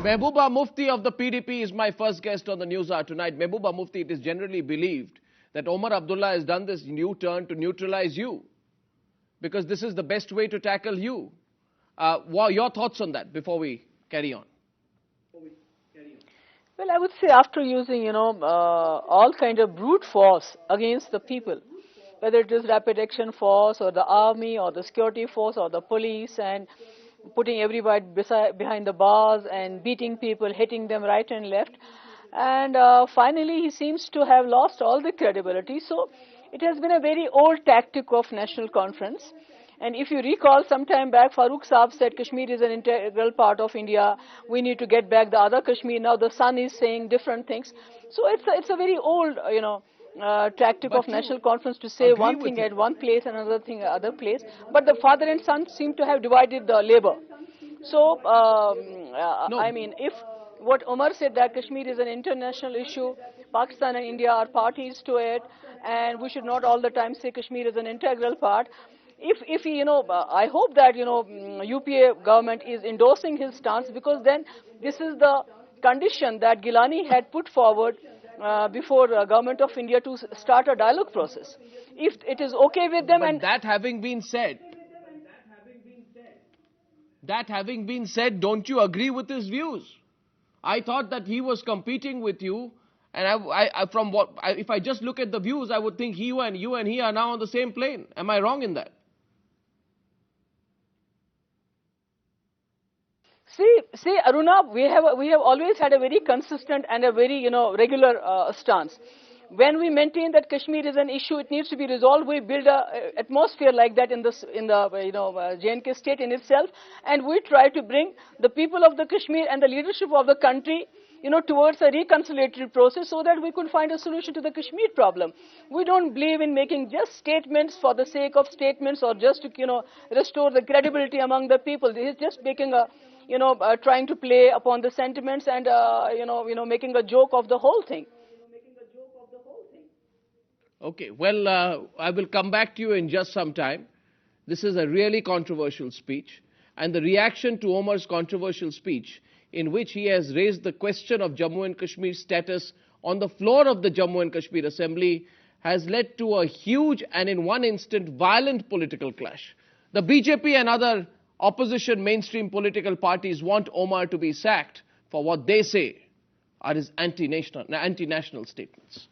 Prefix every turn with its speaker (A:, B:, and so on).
A: Mehbooba Mufti of the PDP is my first guest on the News Hour tonight. Mehbooba Mufti, it is generally believed that Omar Abdullah has done this U-turn to neutralize you, because this is the best way to tackle you. What are your thoughts on that before we carry on?
B: Well, I would say after using, all kind of brute force against the people, whether it is rapid action force or the army or the security force or the police, and putting everybody behind the bars and beating people, hitting them right and left. And finally, he seems to have lost all the credibility. So it has been a very old tactic of national conference. And if you recall, some time back, Farooq Saab said Kashmir is an integral part of India. We need to get back the other Kashmir. Now the Sun is saying different things. So it's a very old, tactic of national conference to say one thing at one place and another thing at other place. But the father and son seem to have divided the labor. So, I mean, if what Omar said, that Kashmir is an international issue, Pakistan and India are parties to it, and we should not all the time say Kashmir is an integral part. If he, I hope that, UPA government is endorsing his stance, because then this is the condition that Gilani had put forward before government of India to start a dialogue process. If it is okay with them,
A: but that having been said, don't you agree with his views? I thought that he was competing with you, and if I just look at the views, I would think you and he are now on the same plane. Am I wrong in that?
B: See, Aruna, we have always had a very consistent and a very, regular stance. When we maintain that Kashmir is an issue, it needs to be resolved. We build a atmosphere like that in the J&K state in itself, and we try to bring the people of the Kashmir and the leadership of the country, towards a reconciliatory process, so that we could find a solution to the Kashmir problem. We don't believe in making just statements for the sake of statements, or just to, restore the credibility among the people. This is just making a trying to play upon the sentiments and, making a joke of the whole thing.
A: Okay, well, I will come back to you in just some time. This is a really controversial speech, and the reaction to Omar's controversial speech, in which he has raised the question of Jammu and Kashmir's status on the floor of the Jammu and Kashmir Assembly, has led to a huge and in one instant violent political clash. The BJP and other opposition mainstream political parties want Omar to be sacked for what they say are his anti-national statements.